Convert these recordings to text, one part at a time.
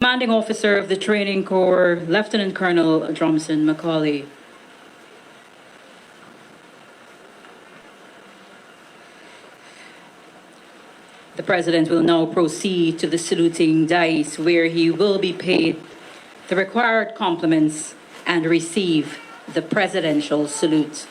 Commanding Officer of the Training Corps, Lieutenant Colonel Dromson Macaulay. The President will now proceed to the saluting dais, where he will be paid the required compliments and receive the presidential salute.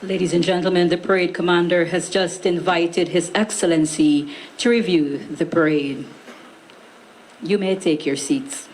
Ladies and gentlemen, the parade commander has just invited His Excellency to review the parade. You may take your seats.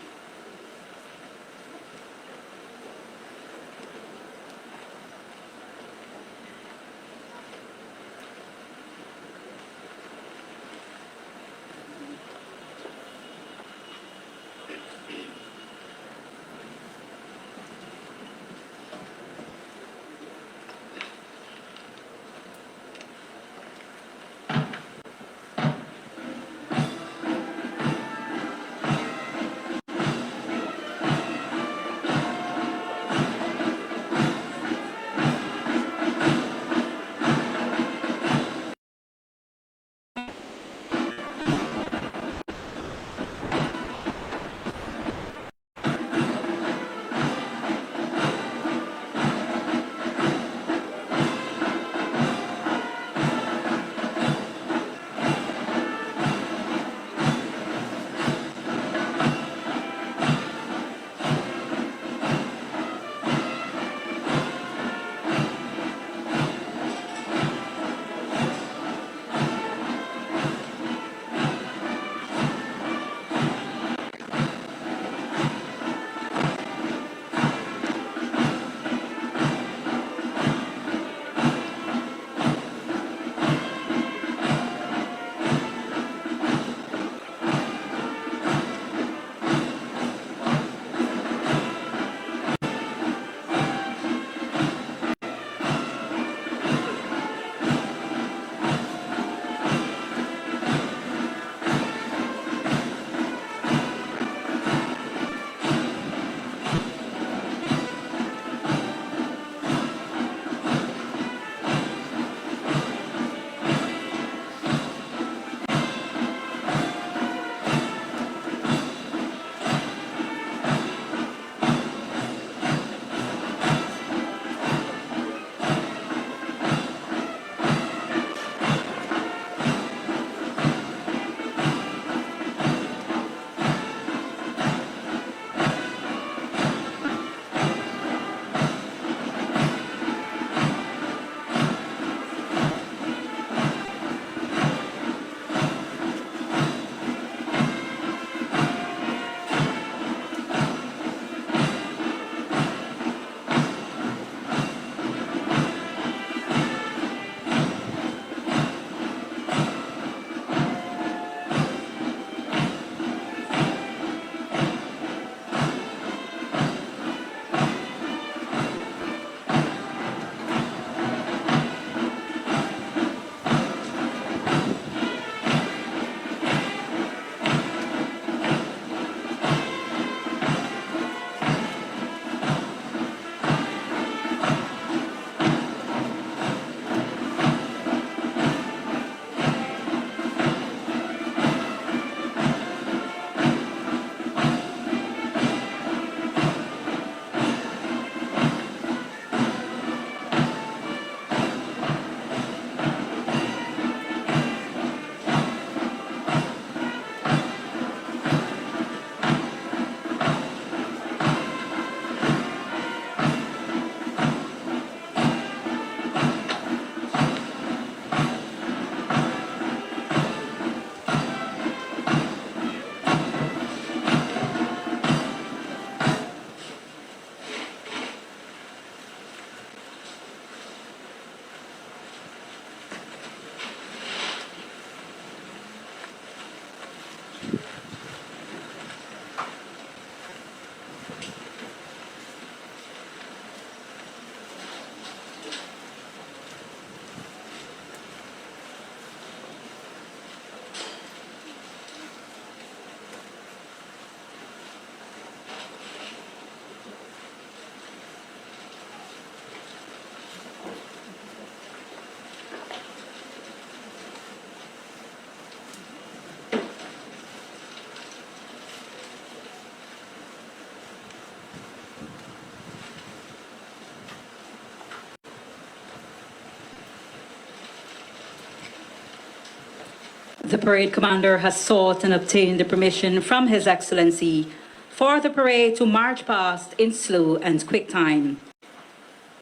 The parade commander has sought and obtained the permission from His Excellency for the parade to march past in slow and quick time.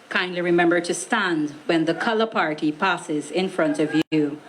Kindly remember to stand when the color party passes in front of you.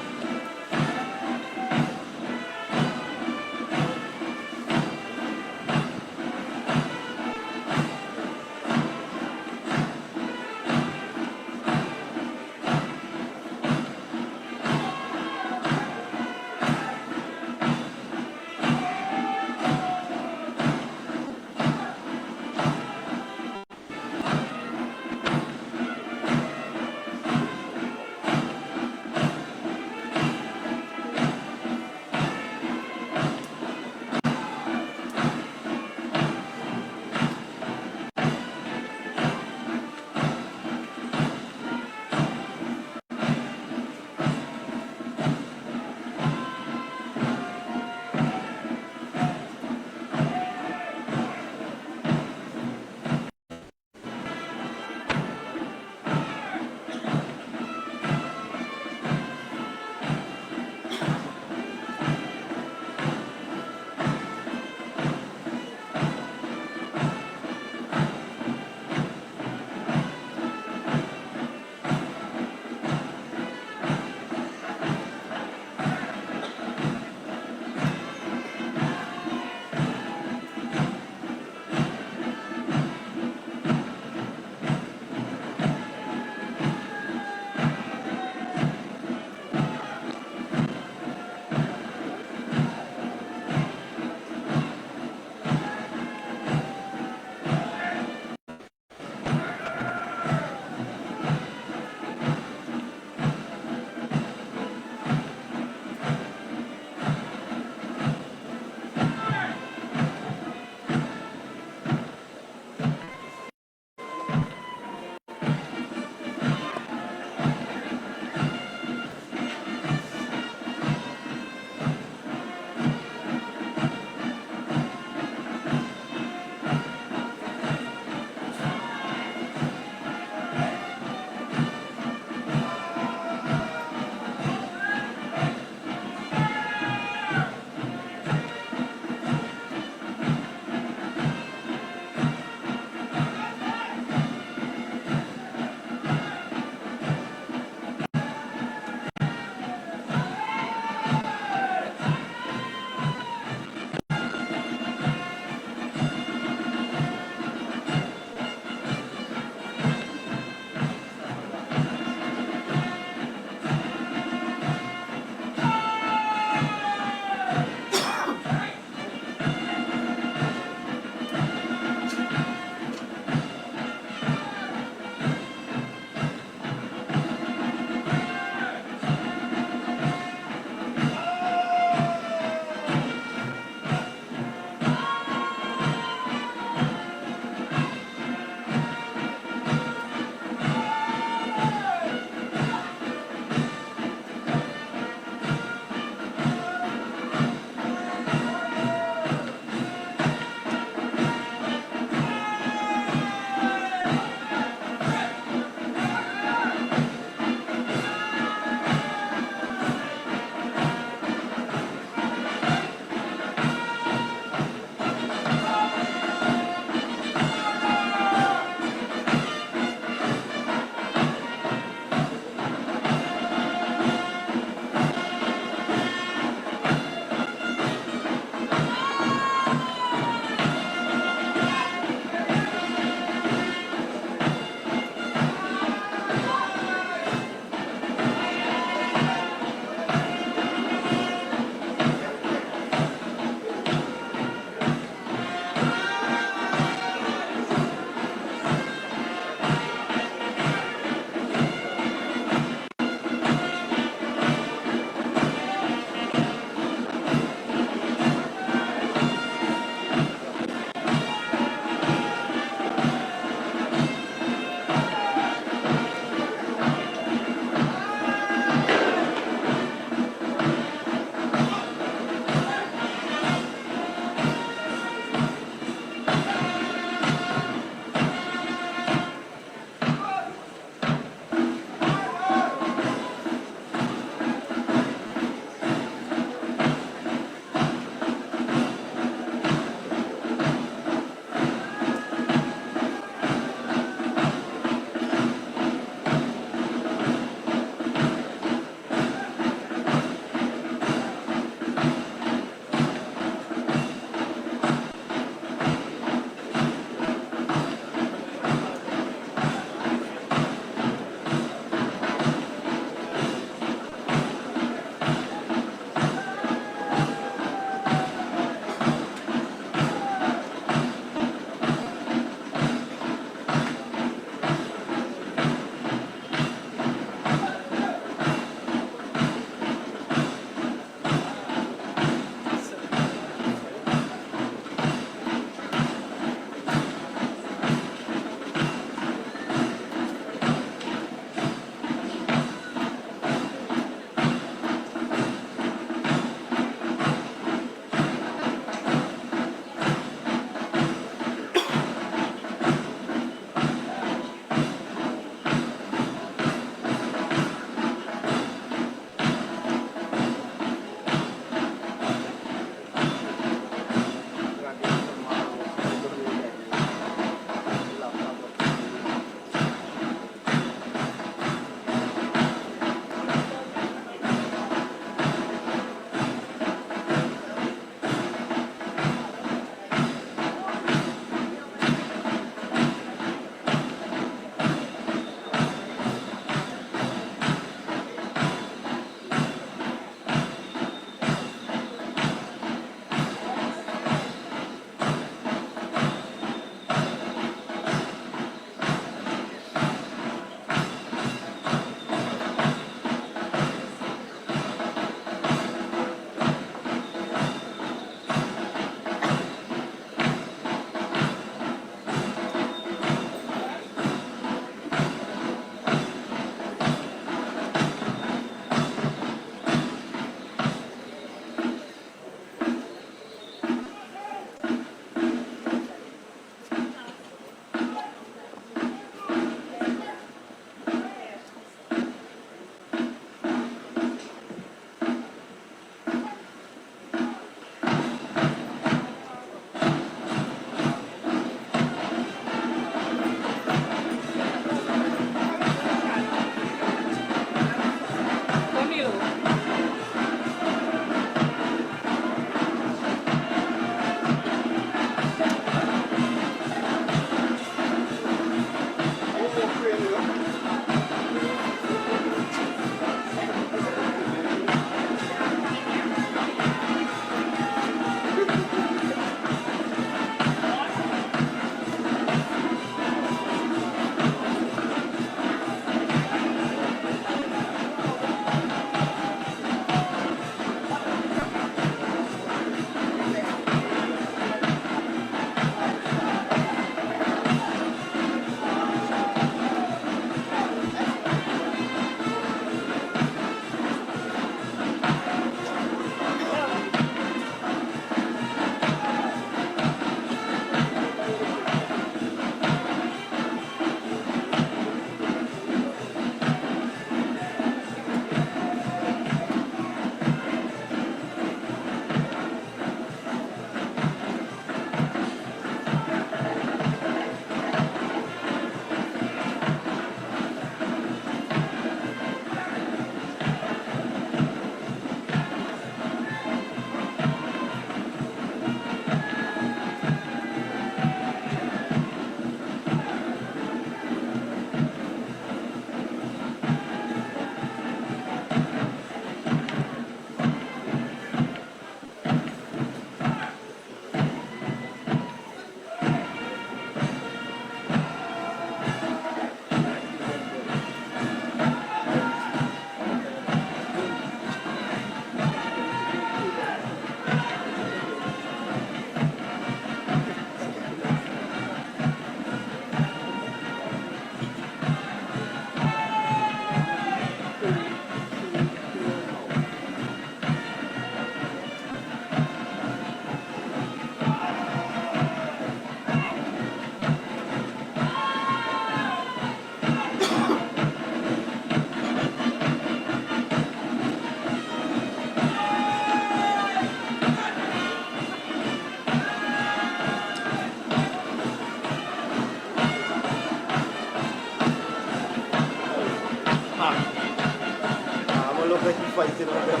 fighting on them.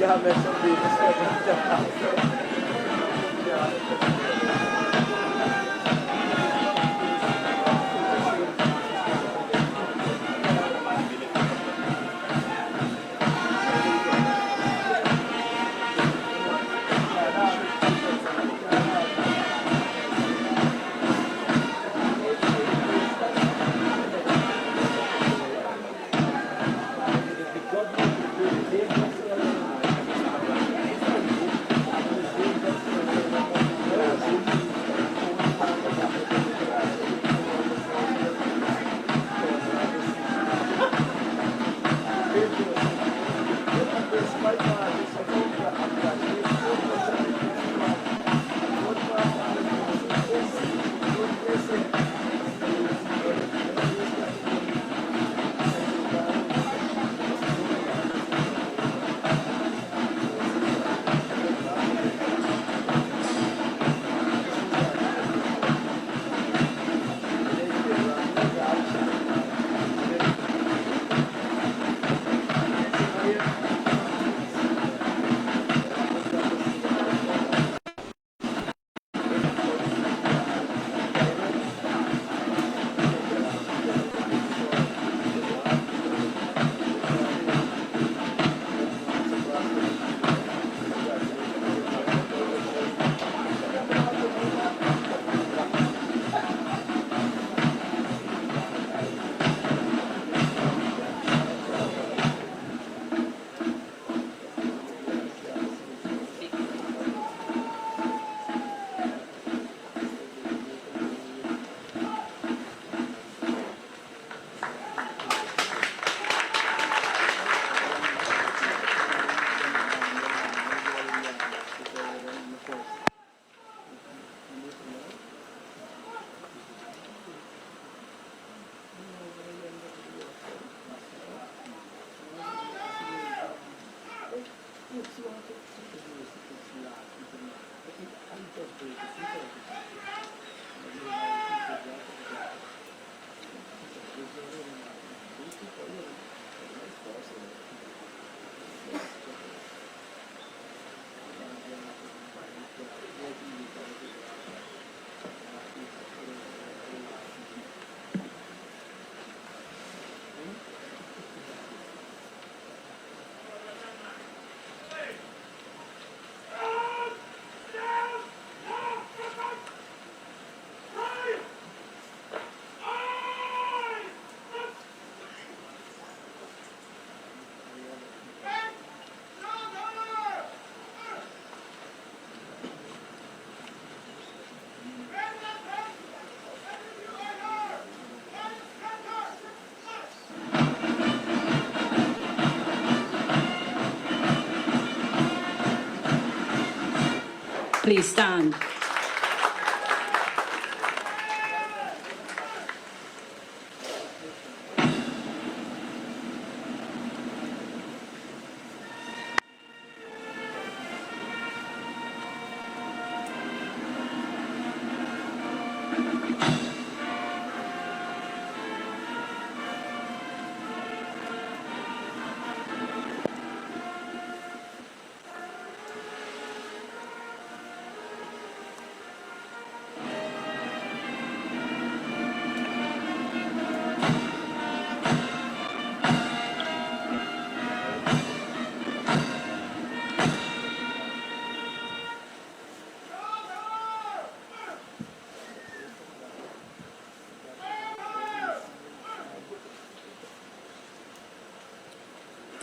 Yeah, man, some people Please stand.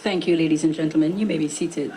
Thank you, ladies and gentlemen. You may be seated.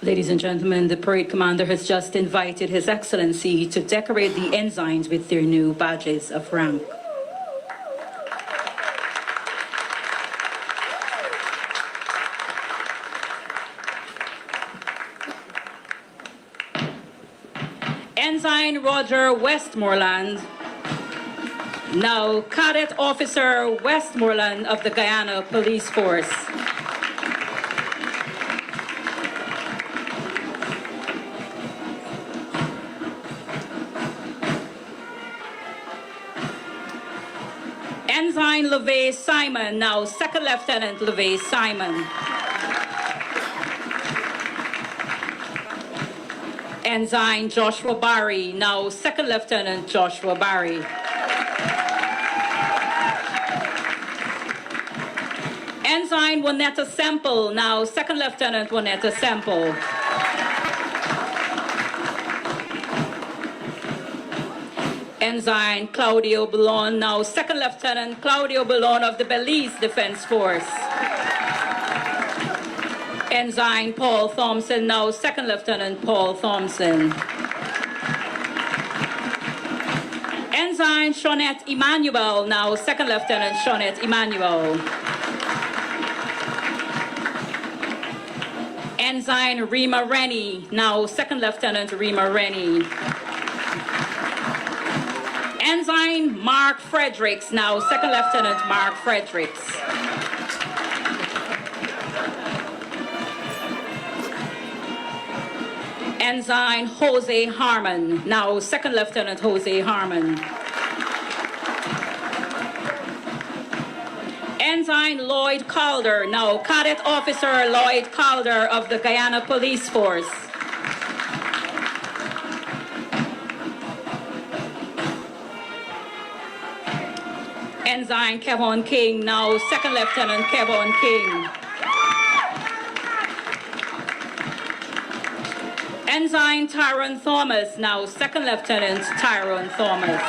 Ladies and gentlemen, the parade commander has just invited His Excellency to decorate the ensigns with their new badges of rank. Ensign Roger Westmoreland, now Cadet Officer Westmoreland of the Guyana Police Force. Ensign LeVay Simon, now Second Lieutenant LeVay Simon. Ensign Joshua Barry, now Second Lieutenant Joshua Barry. Ensign Juanetta Semple, now Second Lieutenant Juanetta Semple. Ensign Claudio Boulogne, now Second Lieutenant Claudio Boulogne of the Belize Defense Force. Ensign Paul Thompson, now Second Lieutenant Paul Thompson. Ensign Shawnette Emmanuel, now Second Lieutenant Shawnette Emmanuel. Ensign Rima Rennie, now Second Lieutenant Rima Rennie. Ensign Mark Fredericks, now Second Lieutenant Mark Fredericks. Ensign Jose Harmon, now Second Lieutenant Jose Harmon. Ensign Lloyd Calder, now Cadet Officer Lloyd Calder of the Guyana Police Force. Ensign Kevon King, now Second Lieutenant Kevon King. Ensign Tyrone Thomas, now Second Lieutenant Tyrone Thomas.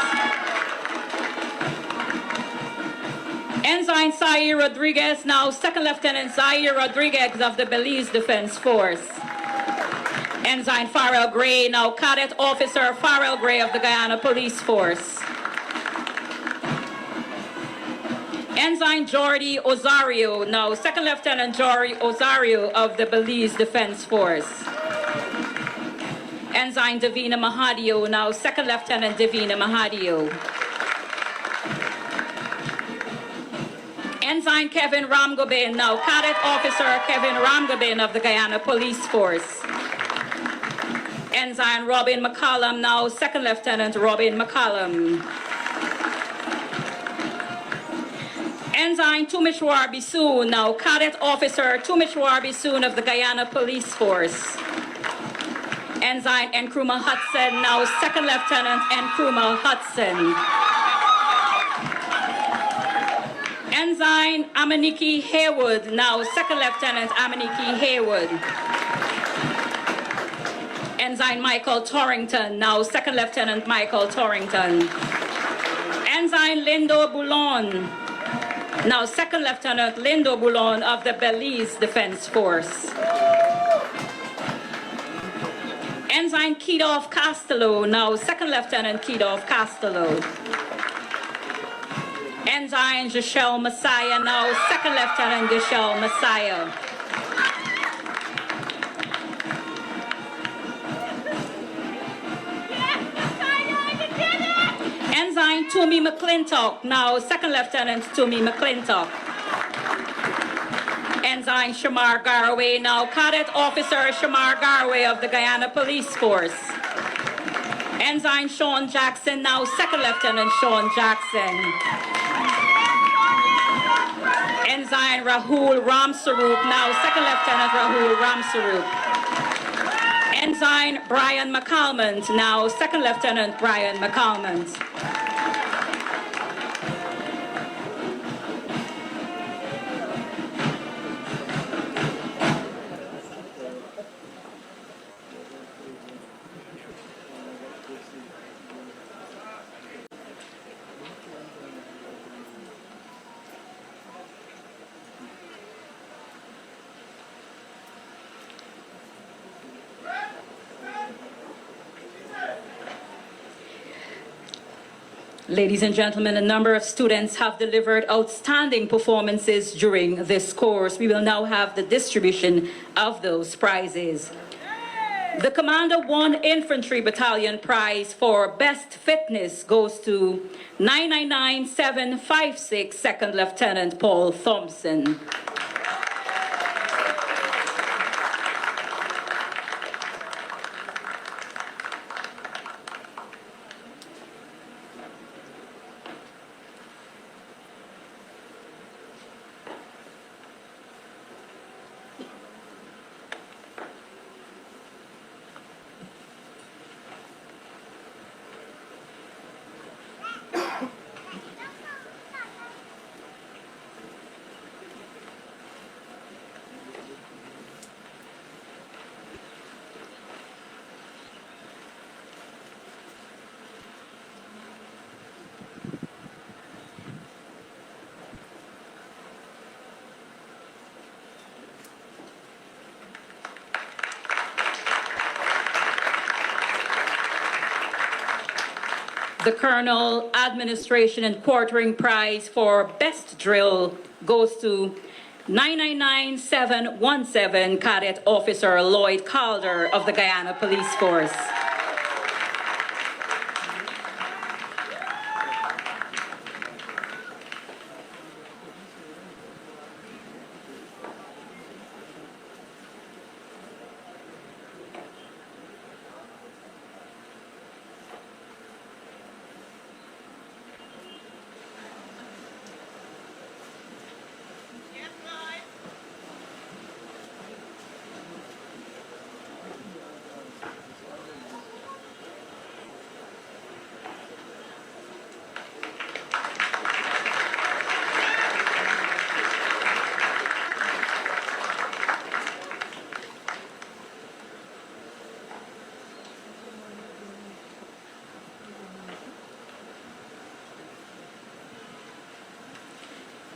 Ensign Zaire Rodriguez, now Second Lieutenant Zaire Rodriguez of the Belize Defense Force. Ensign Farrell Gray, now Cadet Officer Farrell Gray of the Guyana Police Force. Ensign Jordi Osario, now Second Lieutenant Jordi Osario of the Belize Defense Force. Ensign Davina Mahadio, now Second Lieutenant Davina Mahadio. Ensign Kevin Ramgobin, now Cadet Officer Kevin Ramgobin of the Guyana Police Force. Ensign Robin McCallum, now Second Lieutenant Robin McCallum. Ensign Tumishwar Bisoon, now Cadet Officer Tumishwar Bisoon of the Guyana Police Force. Ensign Nkrumah Hudson, now Second Lieutenant Nkrumah Hudson. Ensign Amaniki Haywood, now Second Lieutenant Amaniki Haywood. Ensign Michael Torrington, now Second Lieutenant Michael Torrington. Ensign Lindo Boulon, now Second Lieutenant Lindo Boulon of the Belize Defense Force. Ensign Kedoff Castello, now Second Lieutenant Kedoff Castello. Ensign Giselle Messiah, now Second Lieutenant Giselle Messiah. Ensign Toomey McClintock, now Second Lieutenant Toomey McClintock. Ensign Shamar Garway, now Cadet Officer Shamar Garway of the Guyana Police Force. Ensign Sean Jackson, now Second Lieutenant Sean Jackson. Ensign Rahul Ramsaroop, now Second Lieutenant Rahul Ramsaroop. Ensign Brian McCalmont, now Second Lieutenant Brian McCalmont. Ladies and gentlemen, a number of students have delivered outstanding performances during this course. We will now have the distribution of those prizes. The Commander 1 Infantry Battalion Prize for Best Fitness goes to 999756 Second Lieutenant Paul Thompson. The Colonel Administration and Quartering Prize for Best Drill goes to 999717 Cadet Officer Lloyd Calder of the Guyana Police Force.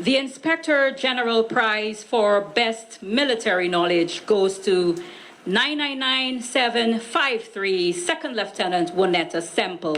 The Inspector General Prize for Best Military Knowledge goes to 999753 Second Lieutenant Wonetta Semple.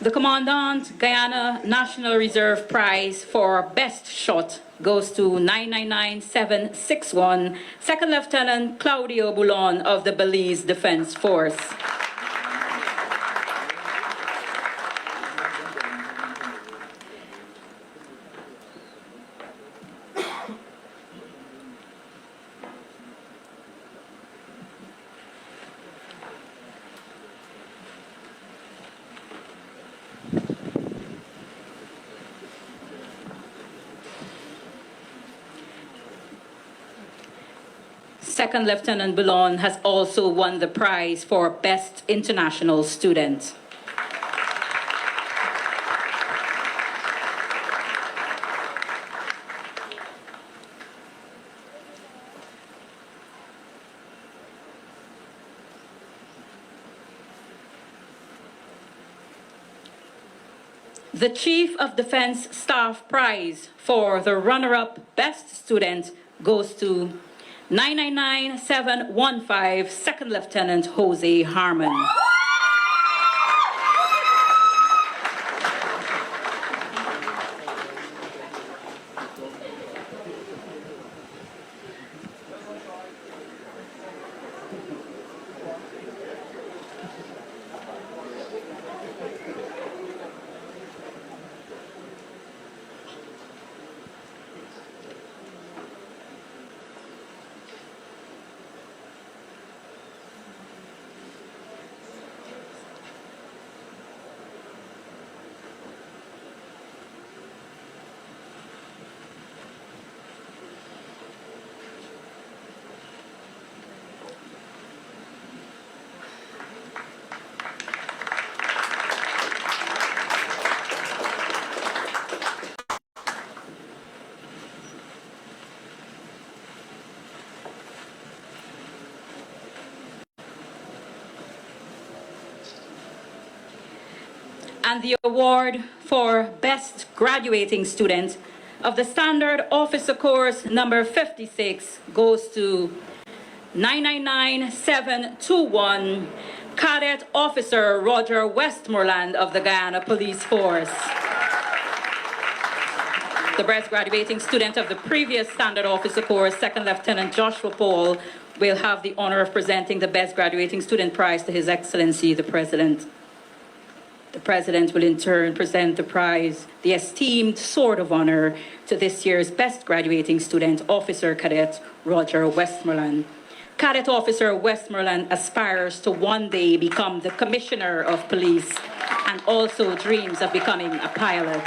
The Commandant Guyana National Reserve Prize for Best Shot goes to 999761 Second Lieutenant Claudio Boulon of the Belize Defense Force. Second Lieutenant Boulon has also won the prize for Best International Student. The Chief of Defense Staff Prize for the runner-up Best Student goes to 999715 Second Lieutenant Jose Harmon. And the award for Best Graduating Student of the Standard Officer Course number 56 goes to 999721, Cadet Officer Roger Westmoreland of the Guyana Police Force. The best graduating student of the previous Standard Officer Course, Second Lieutenant Joshua Paul, will have the honor of presenting the Best Graduating Student Prize to His Excellency, the President. The President will in turn present the prize, the esteemed Sword of Honor, to this year's Best Graduating Student, Officer Cadet Roger Westmoreland. Cadet Officer Westmoreland aspires to one day become the Commissioner of Police and also dreams of becoming a pilot.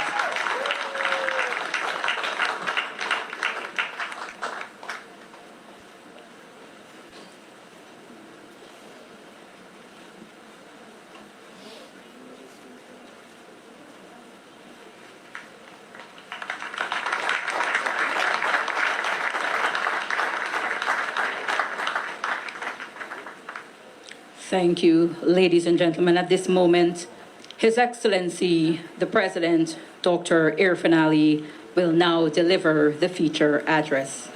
Thank you, ladies and gentlemen. At this moment, His Excellency, the President, Dr. Irfan Ali, will now deliver the feature address.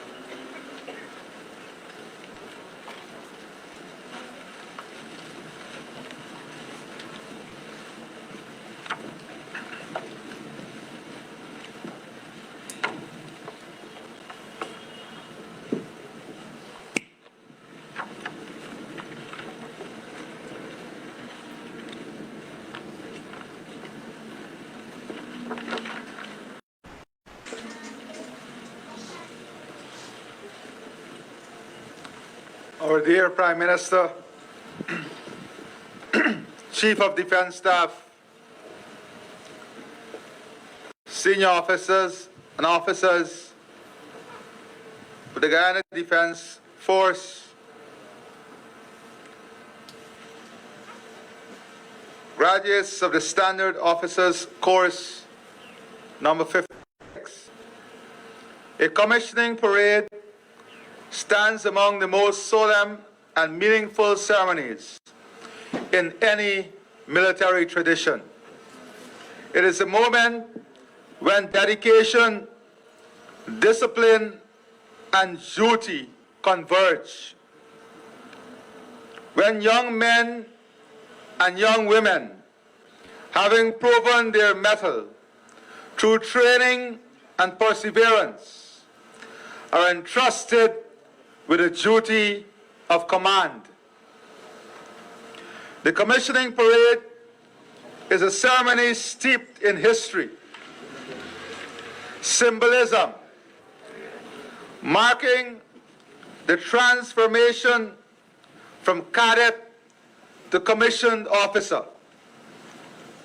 Our dear Prime Minister, Chief of Defense Staff, senior officers and officers of the Guyana Defense Force, graduates of the Standard Officers Course number 56. A commissioning parade stands among the most solemn and meaningful ceremonies in any military tradition. It is a moment when dedication, discipline, and duty converge. When young men and young women, having proven their mettle through training and perseverance, are entrusted with a duty of command. The commissioning parade is a ceremony steeped in history, symbolism, marking the transformation from cadet to commissioned officer,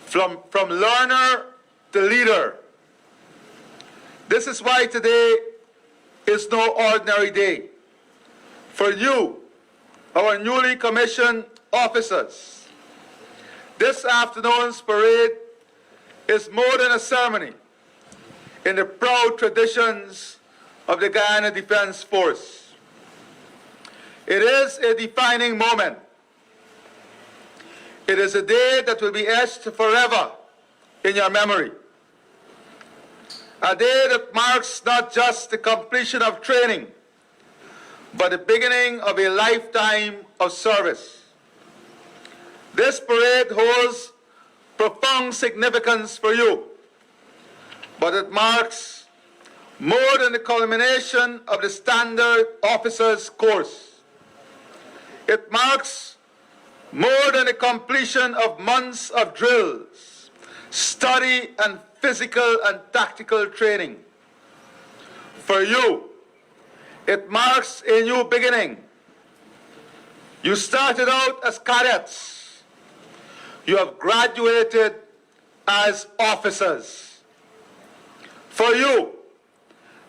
from learner to leader. This is why today is no ordinary day. For you, our newly commissioned officers, this afternoon's parade is more than a ceremony in the proud traditions of the Guyana Defense Force. It is a defining moment. It is a day that will be etched forever in your memory. A day that marks not just the completion of training, but the beginning of a lifetime of service. This parade holds profound significance for you, but it marks more than the culmination of the Standard Officers Course. It marks more than the completion of months of drills, study, and physical and tactical training. For you, it marks a new beginning. You started out as cadets. You have graduated as officers. For you,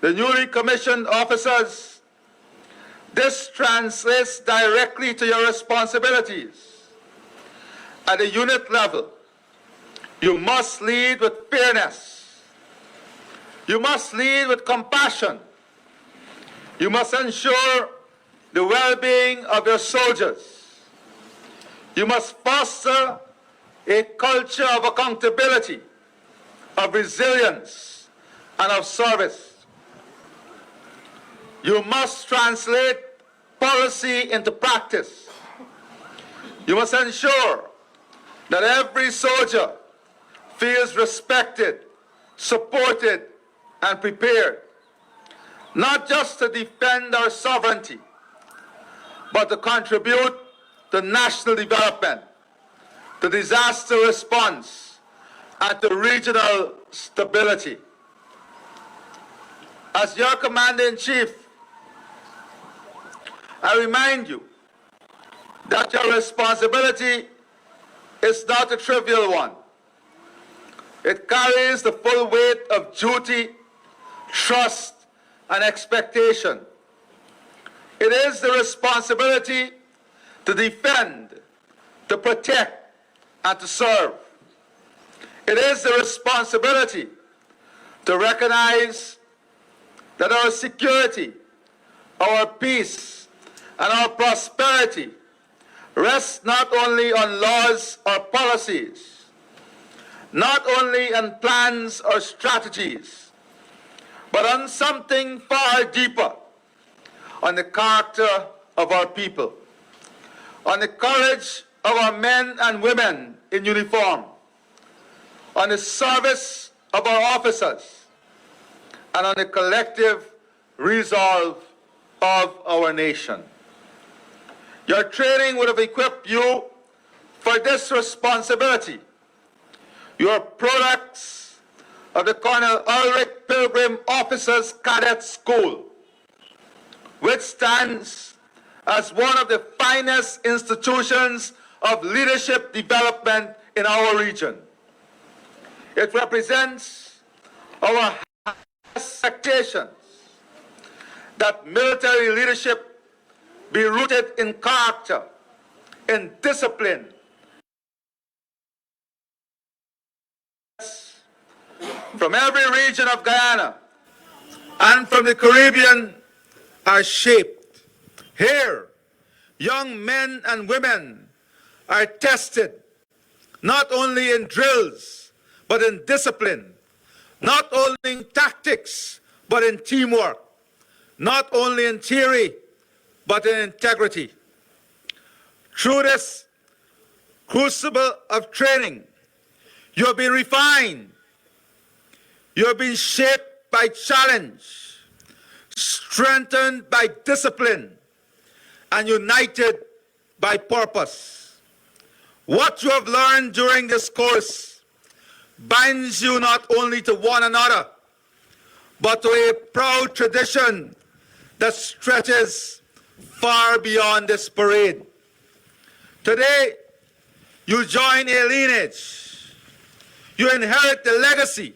the newly commissioned officers, this translates directly to your responsibilities. At the unit level, you must lead with fairness. You must lead with compassion. You must ensure the well-being of your soldiers. You must foster a culture of accountability, of resilience, and of service. You must translate policy into practice. You must ensure that every soldier feels respected, supported, and prepared, not just to defend our sovereignty, but to contribute to national development, to disaster response, and to regional stability. As your Commander-in-Chief, I remind you that your responsibility is not a trivial one. It carries the full weight of duty, trust, and expectation. It is the responsibility to defend, to protect, and to serve. It is the responsibility to recognize that our security, our peace, and our prosperity rests not only on laws or policies, not only on plans or strategies, but on something far deeper, on the character of our people, on the courage of our men and women in uniform, on the service of our officers, and on the collective resolve of our nation. Your training would have equipped you for this responsibility. Your products of the Colonel Ulrich Pilgrim Officers Cadet School, which stands as one of the finest institutions of leadership development in our region. It represents our expectations that military leadership be rooted in character, in discipline, from every region of Guyana and from the Caribbean are shaped. Here, young men and women are tested not only in drills, but in discipline, not only in tactics, but in teamwork, not only in theory, but in integrity. Through this crucible of training, you have been refined, you have been shaped by challenge, strengthened by discipline, and united by purpose. What you have learned during this course binds you not only to one another, but to a proud tradition that stretches far beyond this parade. Today, you join a lineage. You inherit the legacy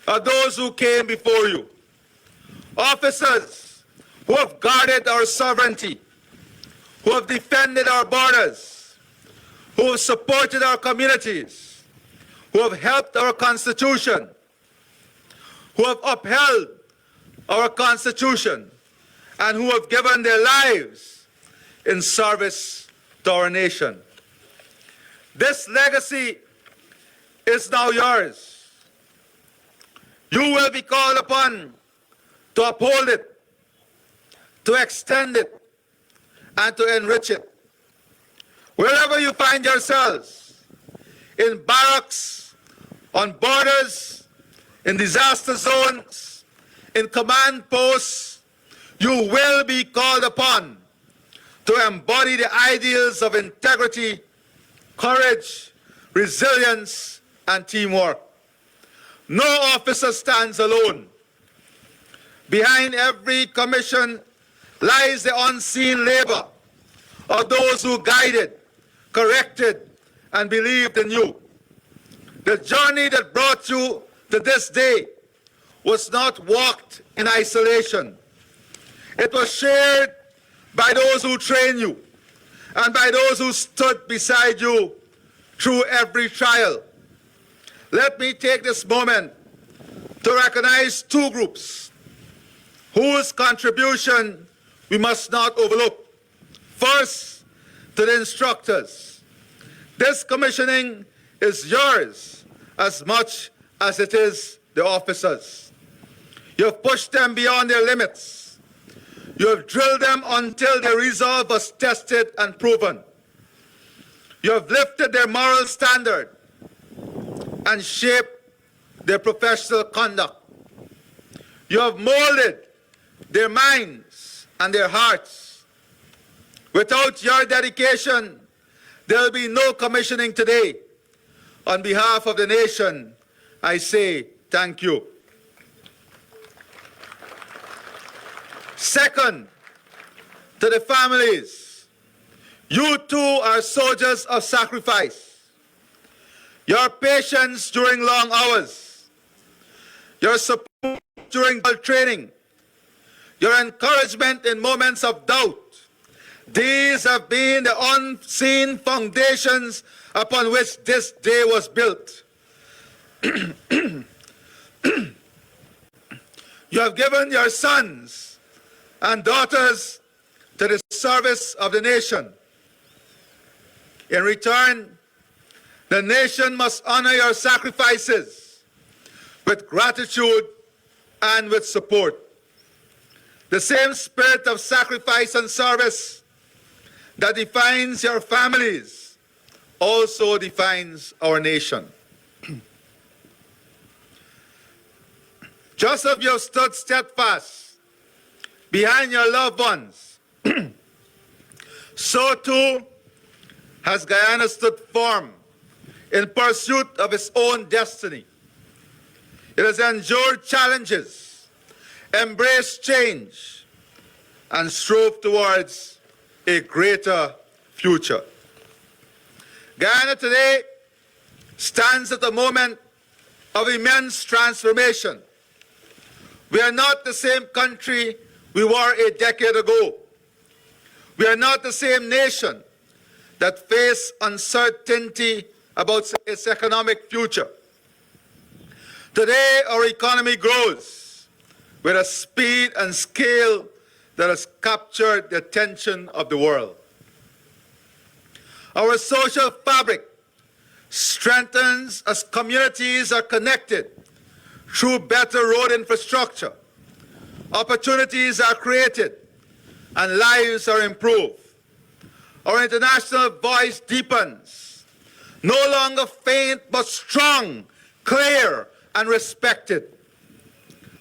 of those who came before you. Officers who have guarded our sovereignty, who have defended our borders, who have supported our communities, who have helped our Constitution, who have upheld our Constitution, and who have given their lives in service to our nation. This legacy is now yours. You will be called upon to uphold it, to extend it, and to enrich it. Wherever you find yourselves, in barracks, on borders, in disaster zones, in command posts, you will be called upon to embody the ideals of integrity, courage, resilience, and teamwork. No officer stands alone. Behind every commission lies the unseen labor of those who guided, corrected, and believed in you. The journey that brought you to this day was not walked in isolation. It was shared by those who trained you and by those who stood beside you through every trial. Let me take this moment to recognize two groups whose contribution we must not overlook. First, to the instructors. This commissioning is yours as much as it is the officers. You have pushed them beyond their limits. You have drilled them until their resolve was tested and proven. You have lifted their moral standard and shaped their professional conduct. You have molded their minds and their hearts. Without your dedication, there will be no commissioning today. On behalf of the nation, I say thank you. Second, to the families, you too are soldiers of sacrifice. Your patience during long hours, your support during training, your encouragement in moments of doubt, these have been the unseen foundations upon which this day was built. You have given your sons and daughters to the service of the nation. In return, the nation must honor your sacrifices with gratitude and with support. The same spirit of sacrifice and service that defines your families also defines our nation. Just as you have stood steadfast behind your loved ones, so too has Guyana stood firm in pursuit of its own destiny. It has endured challenges, embraced change, and strove towards a greater future. Guyana today stands at a moment of immense transformation. We are not the same country we were a decade ago. We are not the same nation that face uncertainty about its economic future. Today, our economy grows with a speed and scale that has captured the attention of the world. Our social fabric strengthens as communities are connected through better road infrastructure. Opportunities are created and lives are improved. Our international voice deepens, no longer faint but strong, clear, and respected.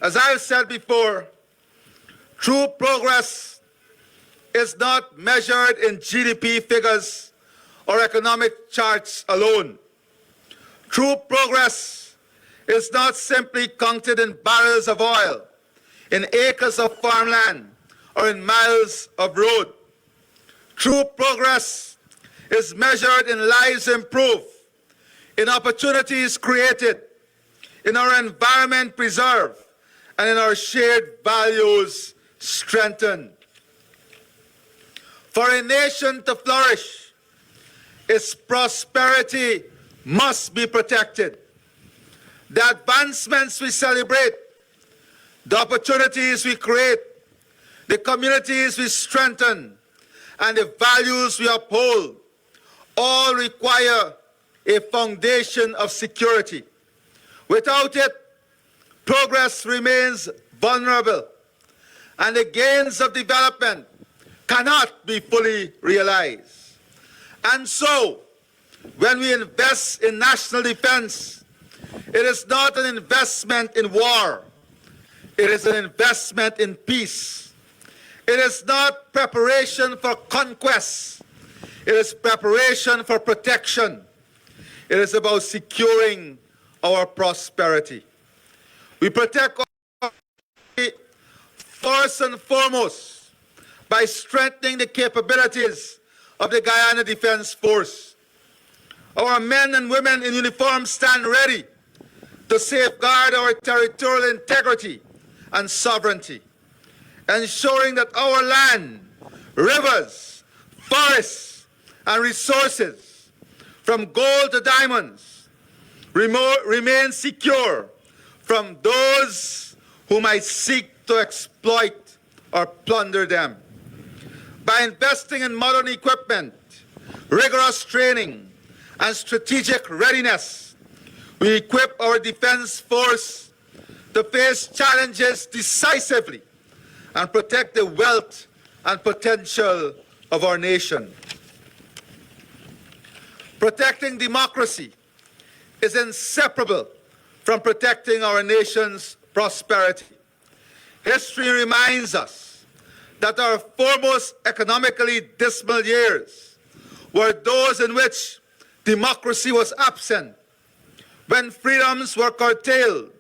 As I've said before, true progress is not measured in GDP figures or economic charts alone. True progress is not simply counted in barrels of oil, in acres of farmland, or in miles of road. True progress is measured in lives improved, in opportunities created, in our environment preserved, and in our shared values strengthened. For a nation to flourish, its prosperity must be protected. The advancements we celebrate, the opportunities we create, the communities we strengthen, and the values we uphold all require a foundation of security. Without it, progress remains vulnerable, and the gains of development cannot be fully realized. And so, when we invest in national defense, it is not an investment in war. It is an investment in peace. It is not preparation for conquest. It is preparation for protection. It is about securing our prosperity. We protect our first and foremost by strengthening the capabilities of the Guyana Defense Force. Our men and women in uniform stand ready to safeguard our territorial integrity and sovereignty, ensuring that our land, rivers, forests, and resources, from gold to diamonds, remain secure from those who might seek to exploit or plunder them. By investing in modern equipment, rigorous training, and strategic readiness, we equip our defense force to face challenges decisively and protect the wealth and potential of our nation. Protecting democracy is inseparable from protecting our nation's prosperity. History reminds us that our foremost economically dismal years were those in which democracy was absent, when freedoms were curtailed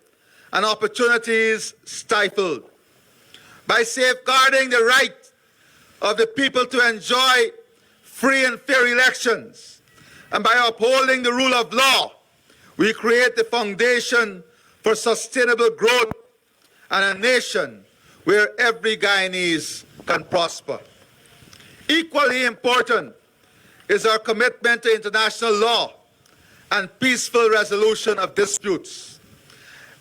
and opportunities stifled. By safeguarding the right of the people to enjoy free and fair elections, and by upholding the rule of law, we create the foundation for sustainable growth and a nation where every Guyanese can prosper. Equally important is our commitment to international law and peaceful resolution of disputes.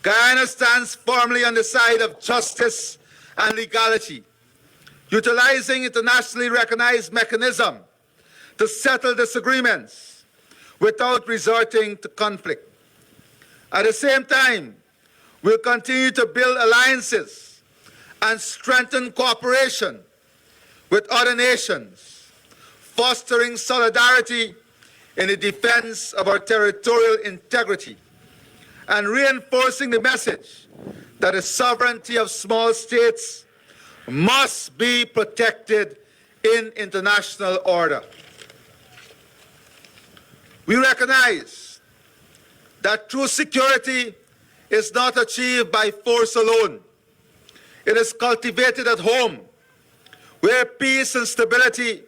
Guyana stands firmly on the side of justice and legality, utilizing internationally recognized mechanisms to settle disagreements without resorting to conflict. At the same time, we'll continue to build alliances and strengthen cooperation with other nations, fostering solidarity in the defense of our territorial integrity and reinforcing the message that the sovereignty of small states must be protected in international order. We recognize that true security is not achieved by force alone. It is cultivated at home, where peace and stability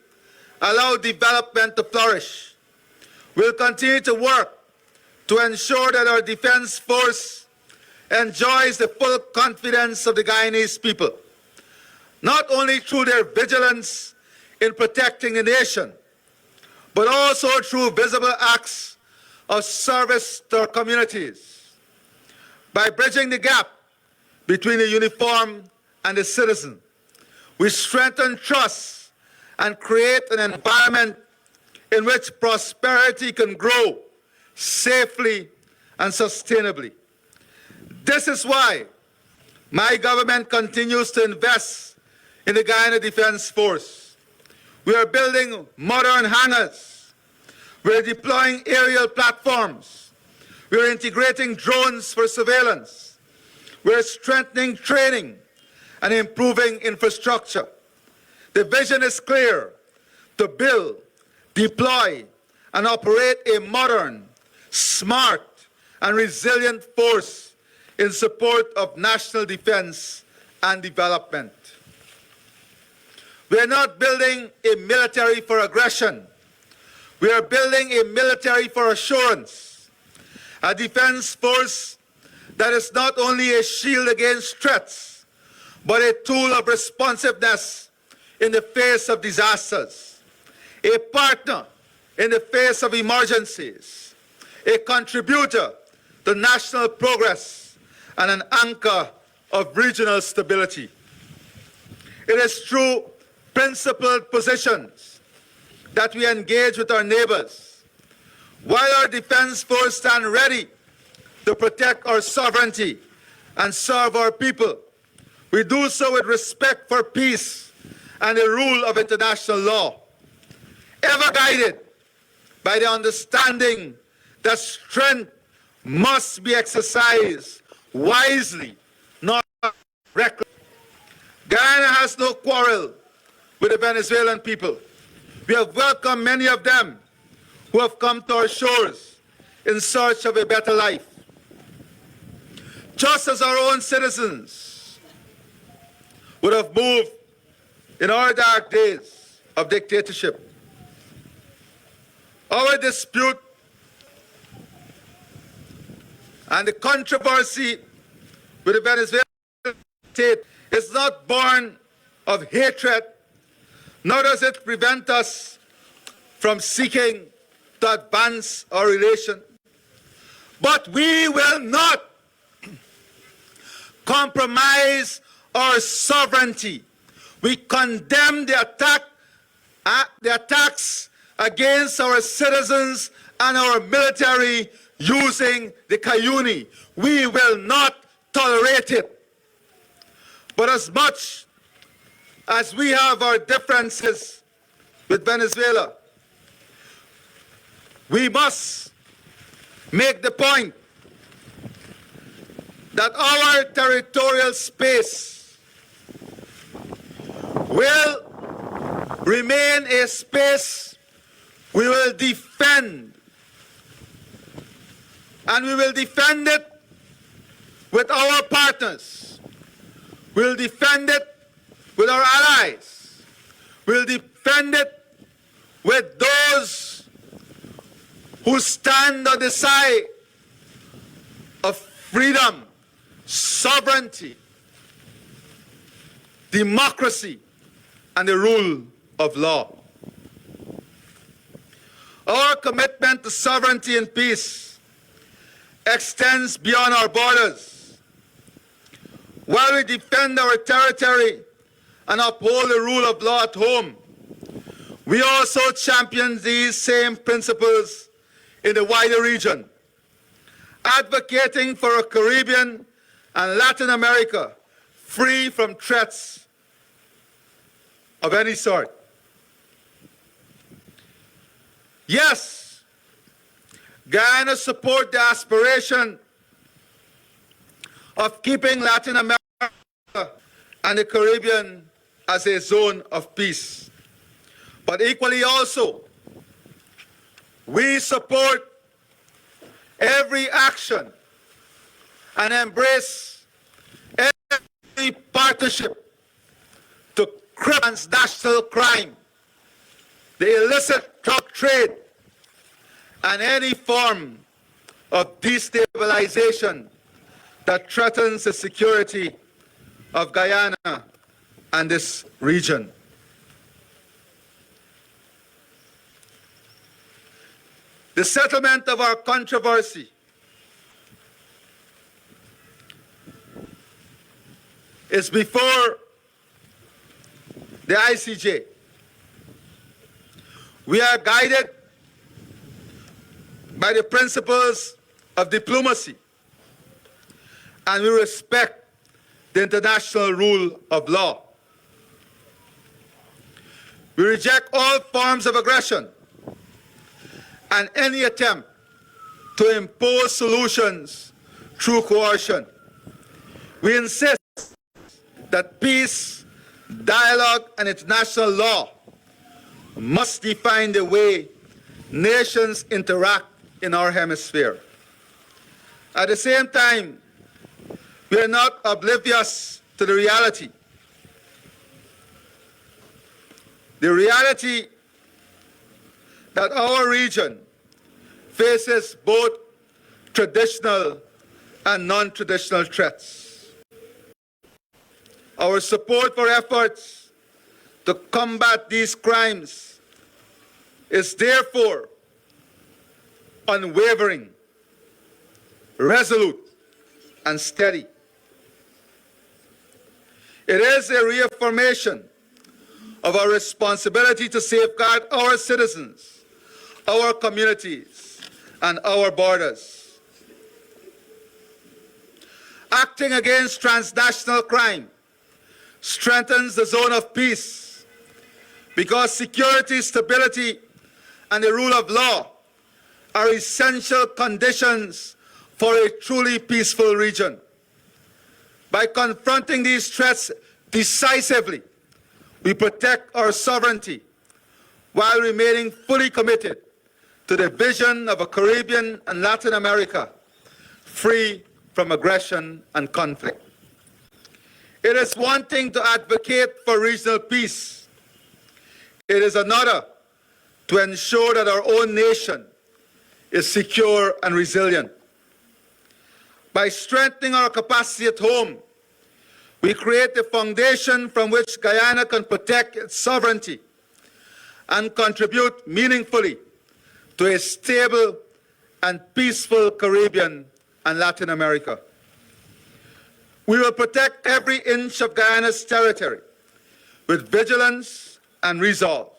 allow development to flourish. We'll continue to work to ensure that our defense force enjoys the full confidence of the Guyanese people, not only through their vigilance in protecting the nation, but also through visible acts of service to our communities. By bridging the gap between the uniform and the citizen, we strengthen trust and create an environment in which prosperity can grow safely and sustainably. This is why my government continues to invest in the Guyana Defense Force. We are building modern hangars. We are deploying aerial platforms. We are integrating drones for surveillance. We are strengthening training and improving infrastructure. The vision is clear: to build, deploy, and operate a modern, smart, and resilient force in support of national defense and development. We are not building a military for aggression. We are building a military for assurance, a defense force that is not only a shield against threats, but a tool of responsiveness in the face of disasters, a partner in the face of emergencies, a contributor to national progress, and an anchor of regional stability. It is through principled positions that we engage with our neighbors. While our defense force stand ready to protect our sovereignty and serve our people, we do so with respect for peace and the rule of international law, ever guided by the understanding that strength must be exercised wisely, not recklessly. Guyana has no quarrel with the Venezuelan people. We have welcomed many of them who have come to our shores in search of a better life. Just as our own citizens would have moved in our dark days of dictatorship, our dispute and the controversy with the Venezuelan state is not born of hatred, nor does it prevent us from seeking to advance our relation. But we will not compromise our sovereignty. We condemn the attacks against our citizens and our military using the Cayuni. We will not tolerate it. But as much as we have our differences with Venezuela, we must make the point that our territorial space will remain a space we will defend. And we will defend it with our partners. We'll defend it with our allies. We'll defend it with those who stand on the side of freedom, sovereignty, democracy, and the rule of law. Our commitment to sovereignty and peace extends beyond our borders. While we defend our territory and uphold the rule of law at home, we also champion these same principles in the wider region, advocating for a Caribbean and Latin America free from threats of any sort. Yes, Guyana supports the aspiration of keeping Latin America and the Caribbean as a zone of peace. But equally also, we support every action and embrace every partnership to curb transnational crime, the illicit drug trade, and any form of destabilization that threatens the security of Guyana and this region. The settlement of our controversy is before the ICJ. We are guided by the principles of diplomacy, and we respect the international rule of law. We reject all forms of aggression and any attempt to impose solutions through coercion. We insist that peace, dialogue, and international law must define the way nations interact in our hemisphere. At the same time, we are not oblivious to the reality. The reality that our region faces both traditional and non-traditional threats. Our support for efforts to combat these crimes is therefore unwavering, resolute, and steady. It is a reaffirmation of our responsibility to safeguard our citizens, our communities, and our borders. Acting against transnational crime strengthens the zone of peace because security, stability, and the rule of law are essential conditions for a truly peaceful region. By confronting these threats decisively, we protect our sovereignty while remaining fully committed to the vision of a Caribbean and Latin America free from aggression and conflict. It is one thing to advocate for regional peace. It is another to ensure that our own nation is secure and resilient. By strengthening our capacity at home, we create the foundation from which Guyana can protect its sovereignty and contribute meaningfully to a stable and peaceful Caribbean and Latin America. We will protect every inch of Guyana's territory with vigilance and resolve.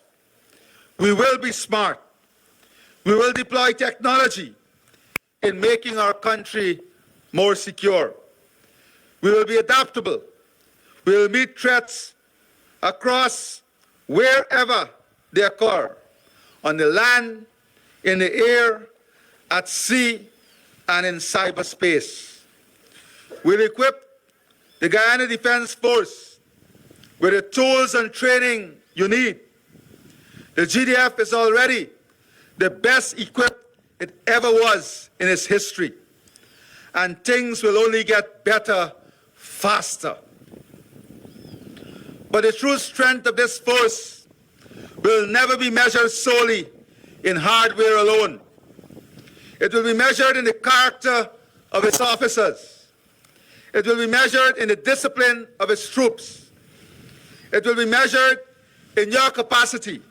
We will be smart. We will deploy technology in making our country more secure. We will be adaptable. We will meet threats across wherever they occur, on the land, in the air, at sea, and in cyberspace. We'll equip the Guyana Defense Force with the tools and training you need. The GDF is already the best equipped it ever was in its history, and things will only get better faster. But the true strength of this force will never be measured solely in hardware alone. It will be measured in the character of its officers. It will be measured in the discipline of its troops. It will be measured in your capacity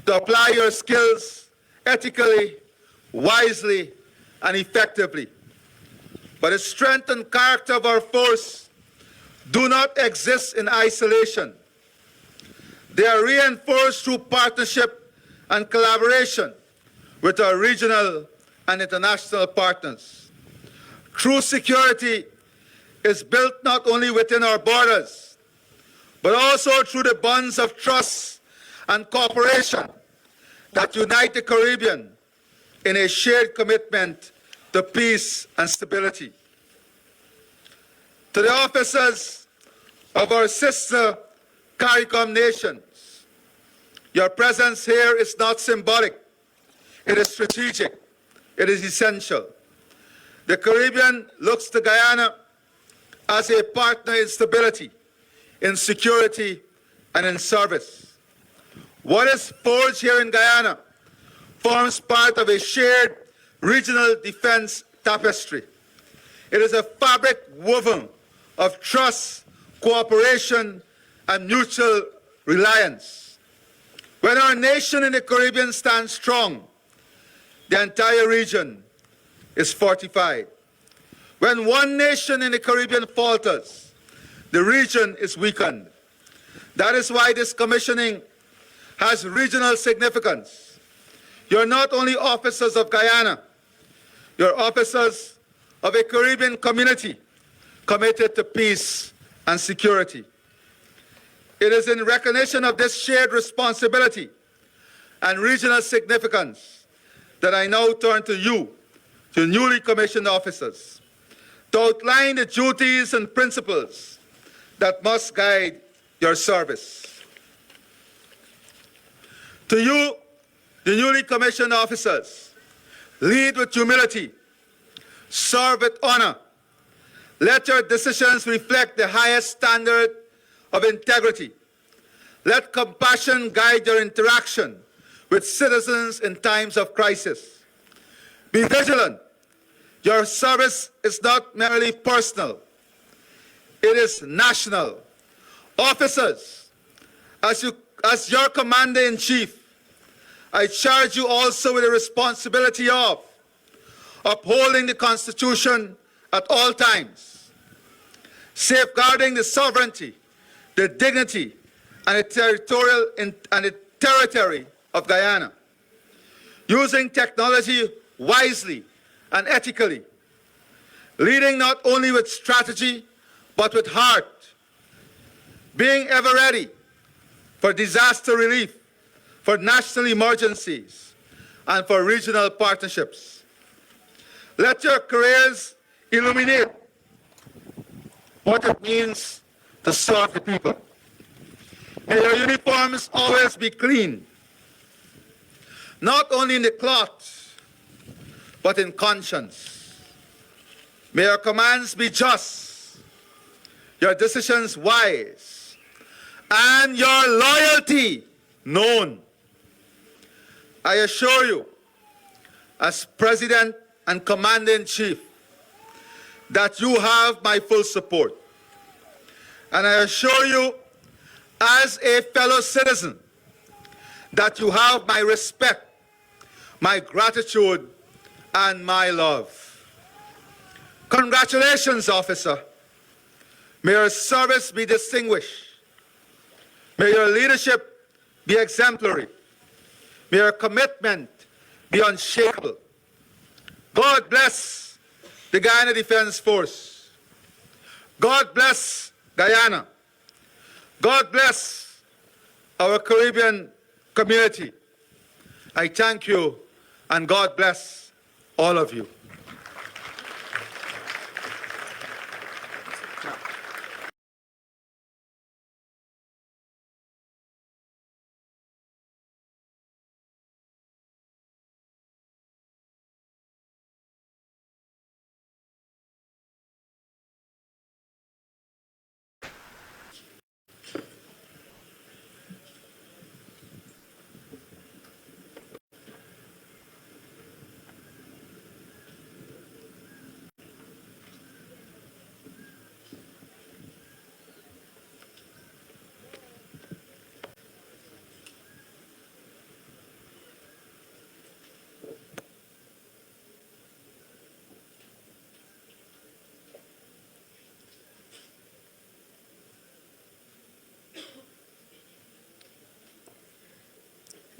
to apply your skills ethically, wisely, and effectively. But the strength and character of our force do not exist in isolation. They are reinforced through partnership and collaboration with our regional and international partners. True security is built not only within our borders, but also through the bonds of trust and cooperation that unite the Caribbean in a shared commitment to peace and stability. To the officers of our sister CARICOM nations, your presence here is not symbolic, it is strategic, it is essential. The Caribbean looks to Guyana as a partner in stability, in security, and in service. What is forged here in Guyana forms part of a shared regional defense tapestry. It is a fabric woven of trust, cooperation, and mutual reliance. When our nation in the Caribbean stands strong, the entire region is fortified. When one nation in the Caribbean falters, the region is weakened. That is why this commissioning has regional significance. You're not only officers of Guyana, you're officers of a Caribbean community committed to peace and security. It is in recognition of this shared responsibility and regional significance that I now turn to you, to newly commissioned officers, to outline the duties and principles that must guide your service. To you, the newly commissioned officers, lead with humility, serve with honor. Let your decisions reflect the highest standard of integrity. Let compassion guide your interaction with citizens in times of crisis. Be vigilant. Your service is not merely personal, it is national. Officers, as your commander-in-chief, I charge you also with the responsibility of upholding the Constitution at all times, safeguarding the sovereignty, the dignity, and the territory of Guyana, using technology wisely and ethically, leading not only with strategy, but with heart, being ever ready for disaster relief, for national emergencies, and for regional partnerships. Let your careers illuminate what it means to serve the people. May your uniforms always be clean, not only in the cloth, but in conscience. May your commands be just, your decisions wise, and your loyalty known. I assure you, as President and Commander-in-Chief, that you have my full support. And I assure you, as a fellow citizen, that you have my respect, my gratitude, and my love. Congratulations, officer. May your service be distinguished. May your leadership be exemplary. May your commitment be unshakable. God bless the Guyana Defense Force. God bless Guyana. God bless our Caribbean community. I thank you, and God bless all of you.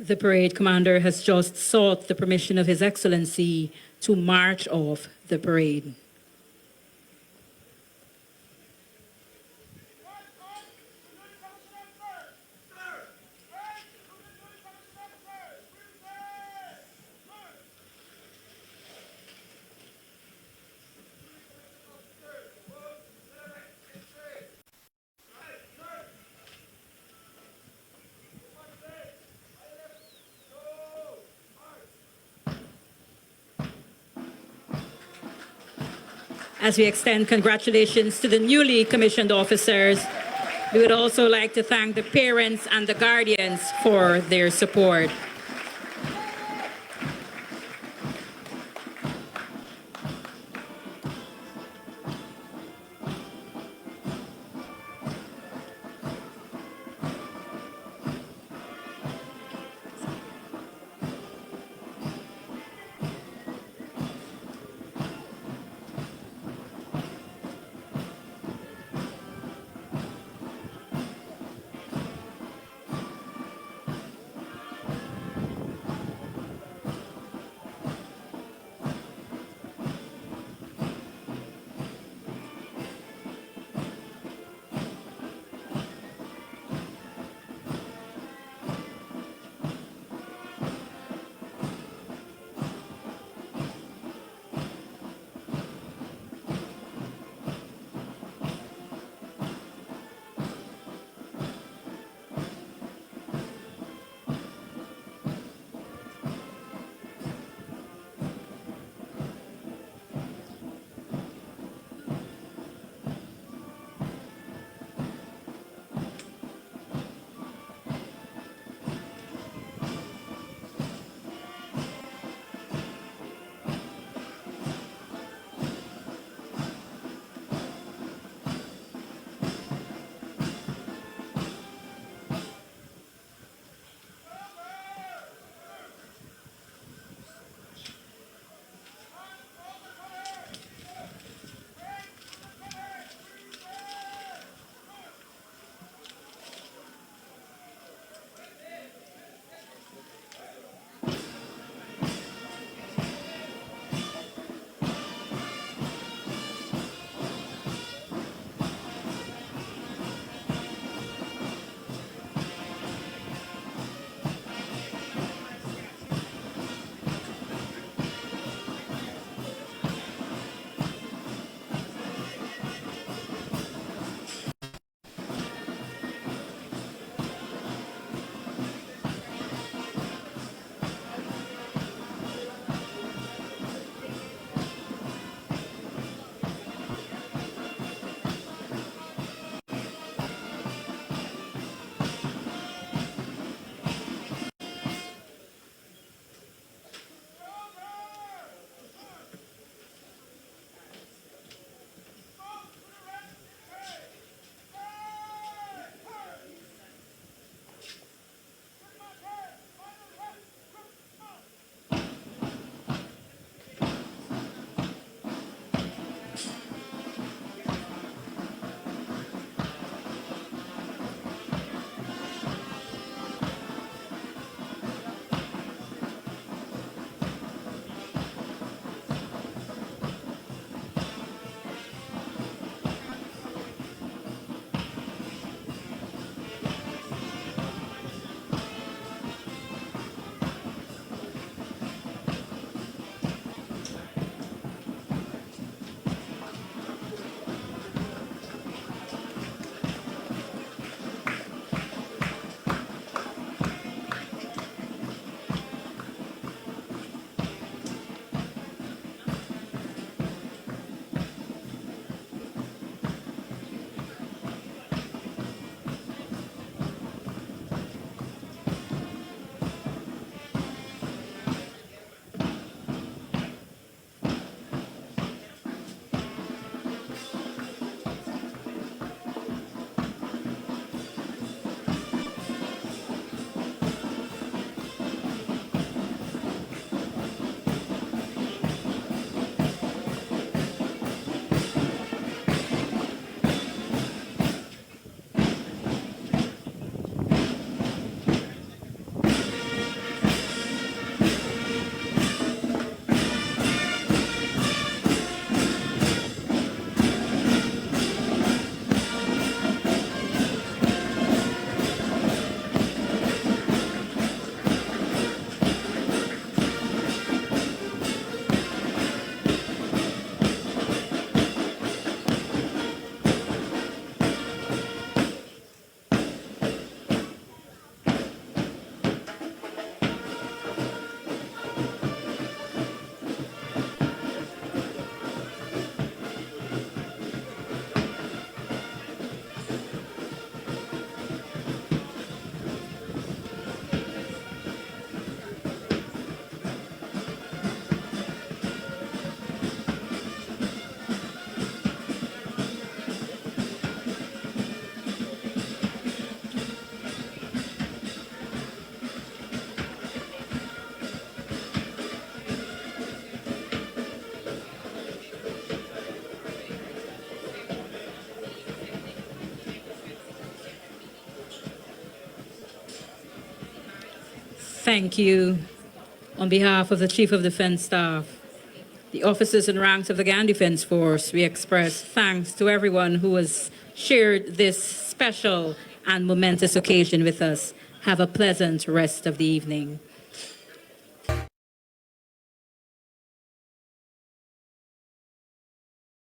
The parade commander has just sought the permission of His Excellency to march off the parade. As we extend congratulations to the newly commissioned officers, we would also like to thank the parents and the guardians for their support. Thank you. On behalf of the Chief of Defense Staff, the officers and ranks of the Guyana Defense Force, we express thanks to everyone who has shared this special and momentous occasion with us. Have a pleasant rest of the evening.